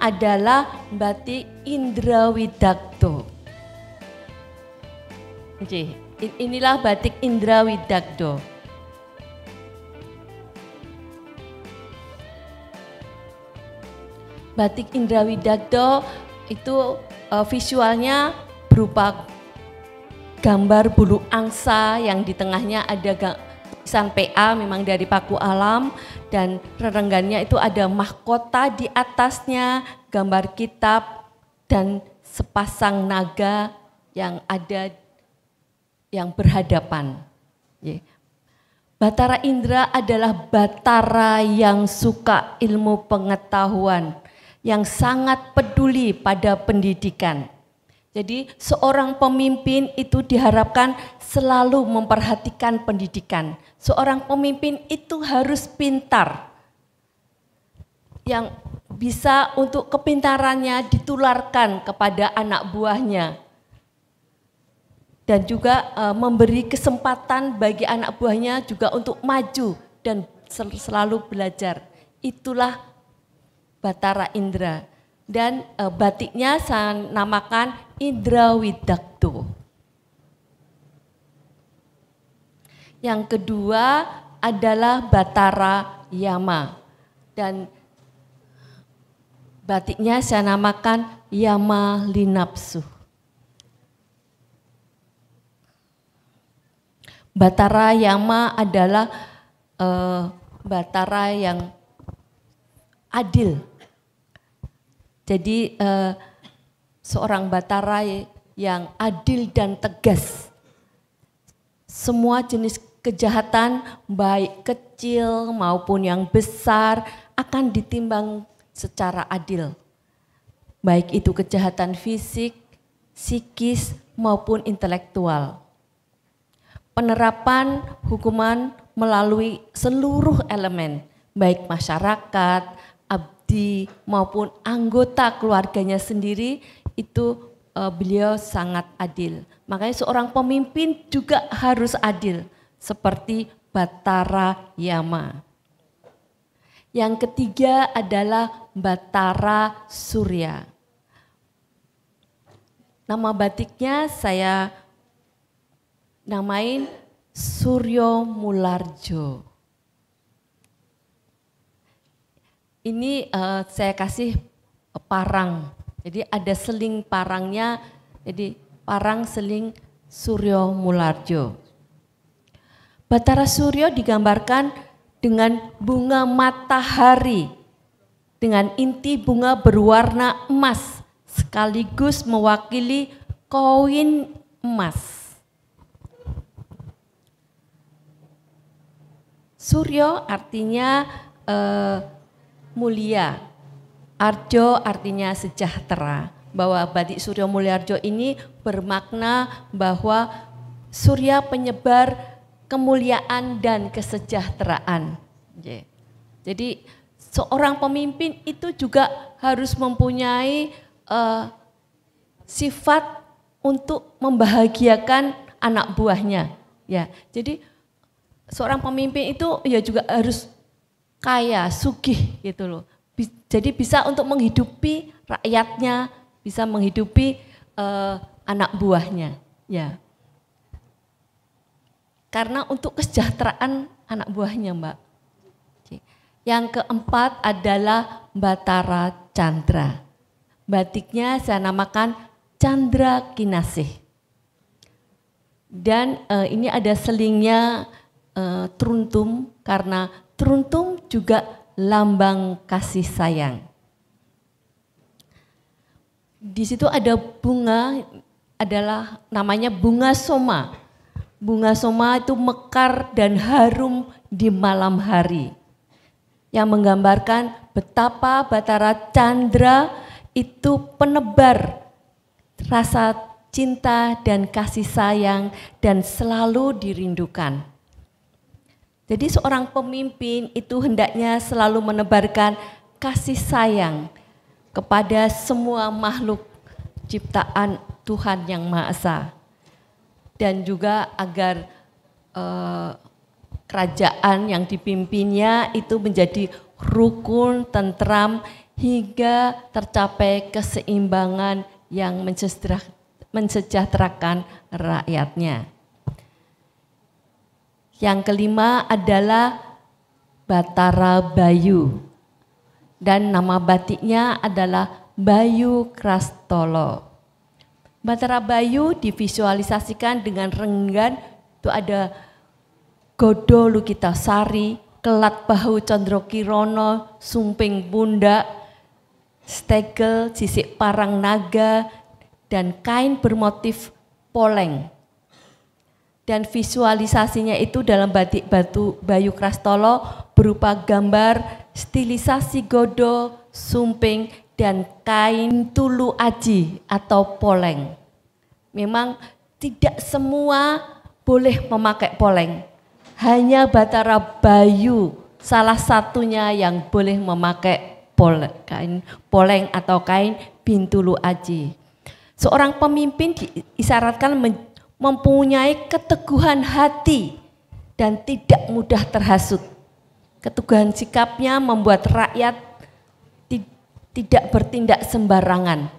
adalah batik Indrawidakdo. Inilah batik Indrawidakdo. Batik Indrawidakdo itu visualnya berupa gambar bulu angsa yang di tengahnya ada tulisan PA memang dari Paku Alam, dan rerenggannya itu ada mahkota di atasnya, gambar kitab dan sepasang naga yang ada yang berhadapan. Batara Indra adalah batara yang suka ilmu pengetahuan, yang sangat peduli pada pendidikan. Jadi seorang pemimpin itu diharapkan selalu memperhatikan pendidikan. Seorang pemimpin itu harus pintar, yang bisa untuk kepintarannya ditularkan kepada anak buahnya. Dan juga memberi kesempatan bagi anak buahnya juga untuk maju dan selalu belajar. Itulah Batara Indra, dan batiknya saya namakan Indrawidakdo. Yang kedua adalah Batara Yama, dan batiknya saya namakan Yama Linapsuh. Batara Yama adalah batara yang adil. Jadi seorang batara yang adil dan tegas. Semua jenis kejahatan baik kecil maupun yang besar akan ditimbang secara adil. Baik itu kejahatan fisik, psikis maupun intelektual. Penerapan hukuman melalui seluruh elemen, baik masyarakat, abdi maupun anggota keluarganya sendiri, itu beliau sangat adil. Makanya seorang pemimpin juga harus adil seperti Batara Yama. Yang ketiga adalah Batara Surya. Nama batiknya saya namain Suryo Mularjo. Ini saya kasih parang, jadi ada seling parangnya, jadi parang seling Suryo Mularjo. Batara Suryo digambarkan dengan bunga matahari, dengan inti bunga berwarna emas, sekaligus mewakili koin emas. Suryo artinya mulia, Arjo artinya sejahtera. Bahwa batik Suryo Mularjo ini bermakna bahwa surya penyebar kemuliaan dan kesejahteraan. Jadi seorang pemimpin itu juga harus mempunyai sifat untuk membahagiakan anak buahnya. Ya, jadi seorang pemimpin itu ya juga harus kaya, sugih gitu loh. Jadi bisa untuk menghidupi rakyatnya, bisa menghidupi anak buahnya. Ya. Karena untuk kesejahteraan anak buahnya, Mbak. Yang keempat adalah Batara Chandra. Batiknya saya namakan Chandra Kinasih. Dan ini ada selingnya truntum, karena truntum juga lambang kasih sayang. Di situ ada bunga, adalah namanya bunga soma. Bunga soma itu mekar dan harum di malam hari, yang menggambarkan betapa Batara Chandra itu penebar rasa cinta dan kasih sayang dan selalu dirindukan. Jadi seorang pemimpin itu hendaknya selalu menebarkan kasih sayang kepada semua makhluk ciptaan Tuhan Yang Maha Esa. Dan juga agar kerajaan yang dipimpinnya itu menjadi rukun, tentram, hingga tercapai keseimbangan yang mensejahterakan rakyatnya. Yang kelima adalah Batara Bayu, dan nama batiknya adalah Bayu Krastolo. Batara Bayu divisualisasikan dengan renggan, itu ada Godo Lukitasari, kelat bahu Condro Kirono, sumping pundak, stegel, sisik parang naga, dan kain bermotif poleng. Dan visualisasinya itu dalam batik batu Bayu Krastolo berupa gambar, stilisasi godo, sumping, dan kain tulu aji atau poleng. Memang tidak semua boleh memakai poleng. Hanya Batara Bayu salah satunya yang boleh memakai kain poleng atau kain bintulu aji. Seorang pemimpin diisyaratkan mempunyai keteguhan hati dan tidak mudah terhasut. Keteguhan sikapnya membuat rakyat tidak bertindak sembarangan.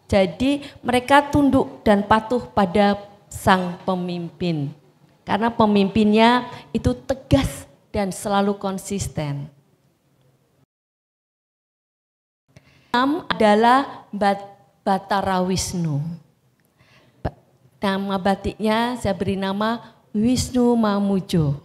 Jadi mereka tunduk dan patuh pada sang pemimpin. Karena pemimpinnya itu tegas dan selalu konsisten. 6 adalah Batara Wisnu. Nama batiknya saya beri nama Wisnu Mamuju.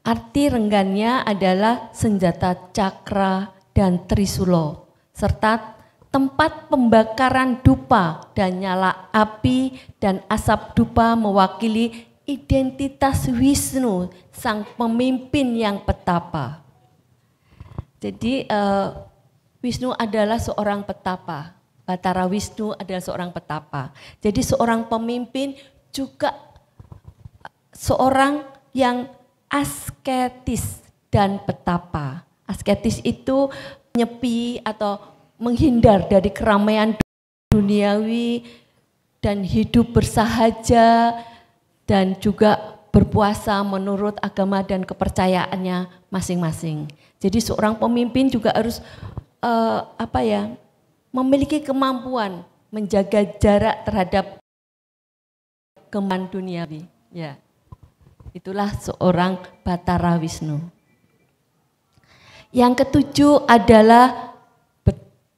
Arti renggannya adalah senjata cakra dan trisulo, serta tempat pembakaran dupa dan nyala api dan asap dupa mewakili identitas Wisnu, sang pemimpin yang petapa. Jadi Wisnu adalah seorang petapa, Batara Wisnu adalah seorang petapa. Jadi seorang pemimpin juga seorang yang asketis dan petapa. Asketis itu menyepi atau menghindar dari keramaian duniawi dan hidup bersahaja dan juga berpuasa menurut agama dan kepercayaannya masing-masing. Jadi seorang pemimpin juga harus memiliki kemampuan menjaga jarak terhadap keman duniawi. Ya, itulah seorang Batara Wisnu. Yang ketujuh adalah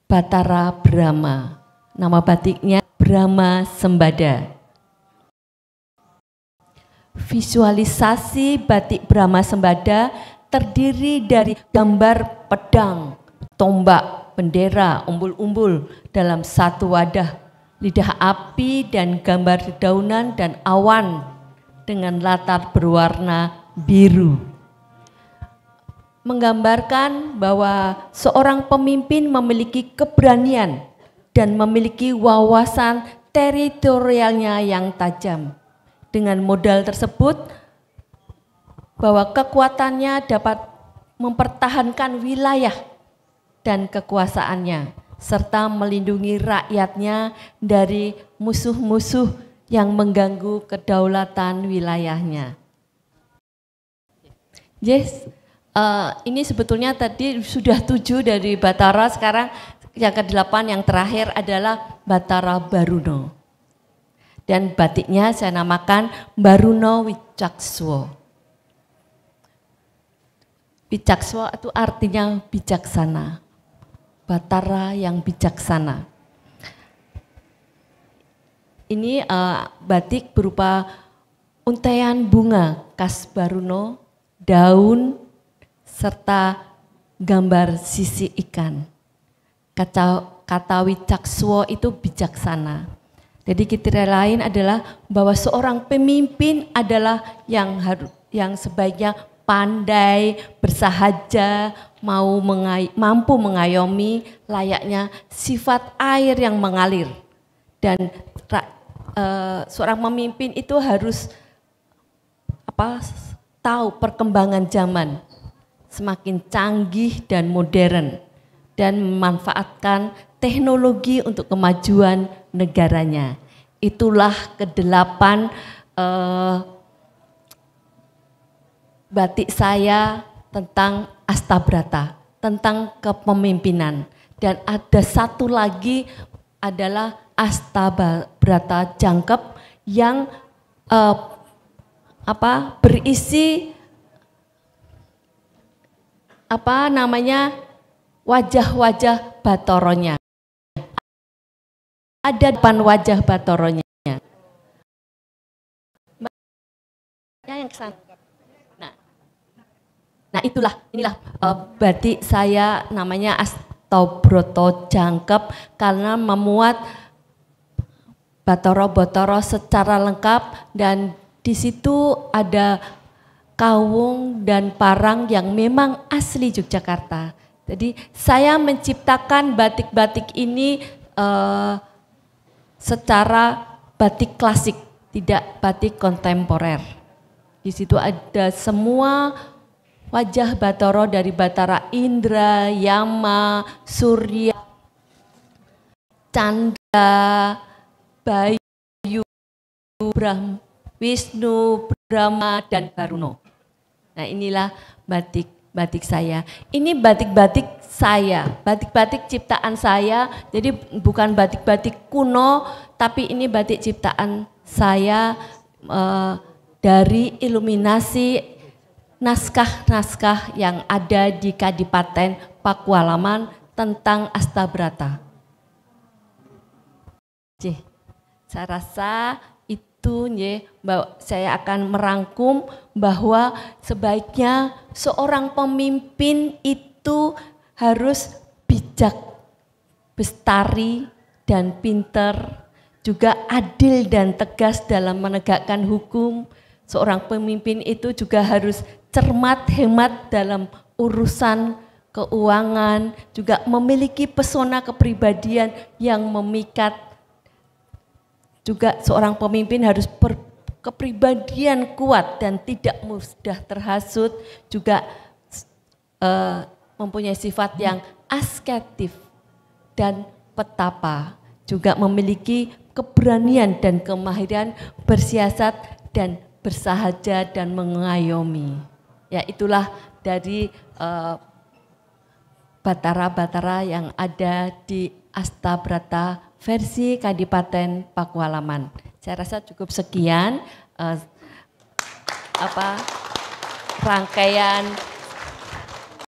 Batara Brahma. Nama batiknya Brahma Sembada. Visualisasi batik Brahma Sembada terdiri dari gambar pedang, tombak, bendera, umbul-umbul dalam satu wadah, lidah api dan gambar dedaunan dan awan dengan latar berwarna biru. Menggambarkan bahwa seorang pemimpin memiliki keberanian dan memiliki wawasan teritorialnya yang tajam. Dengan modal tersebut, bahwa kekuatannya dapat mempertahankan wilayah dan kekuasaannya, serta melindungi rakyatnya dari musuh-musuh yang mengganggu kedaulatan wilayahnya. Yes, ini sebetulnya tadi sudah 7 dari Batara, sekarang yang ke-8 yang terakhir adalah Batara Baruno. Dan batiknya saya namakan Baruno Wicakswa. Wicakswa itu artinya bijaksana. Batara yang bijaksana. Ini batik berupa untaian bunga khas Baruno, daun, serta gambar sisi ikan. Kata Wicakswa itu bijaksana. Jadi kriteria lain adalah bahwa seorang pemimpin adalah yang sebaiknya pandai, bersahaja, mampu mengayomi layaknya sifat air yang mengalir. Dan seorang pemimpin itu harus tahu perkembangan zaman semakin canggih dan modern dan memanfaatkan teknologi untuk kemajuan negaranya. Itulah ke-8 batik saya tentang Astabrata, tentang kepemimpinan. Dan ada satu lagi adalah Astabrata Jangkep yang berisi wajah-wajah Batoronya. Ada depan wajah Batoronya. Yang kesana. Nah inilah batik saya namanya Astabrata Jangkep karena memuat Batoro-Batoro secara lengkap dan di situ ada kawung dan parang yang memang asli Yogyakarta. Jadi saya menciptakan batik-batik ini secara batik klasik, tidak batik kontemporer. Di situ ada semua wajah Batoro dari Batara Indra, Yama, Surya, Chandra, Bayu, Wisnu, Brahma, dan Baruno. Nah inilah batik saya. Ini batik-batik saya, batik-batik ciptaan saya. Jadi bukan batik-batik kuno, tapi ini batik ciptaan saya dari iluminasi naskah-naskah yang ada di Kadipaten Pakualaman tentang Astabrata. Saya rasa itu saya akan merangkum bahwa sebaiknya seorang pemimpin itu harus bijak, bestari dan pinter, juga adil dan tegas dalam menegakkan hukum. Seorang pemimpin itu juga harus cermat, hemat dalam urusan keuangan, juga memiliki pesona kepribadian yang memikat. Juga seorang pemimpin harus berkepribadian kuat dan tidak mudah terhasut, juga mempunyai sifat yang asketif dan petapa, juga memiliki keberanian dan kemahiran bersiasat dan bersahaja dan mengayomi. Ya itulah dari Batara-Batara yang ada di Astabrata versi Kadipaten Pakualaman. Saya rasa cukup sekian rangkaian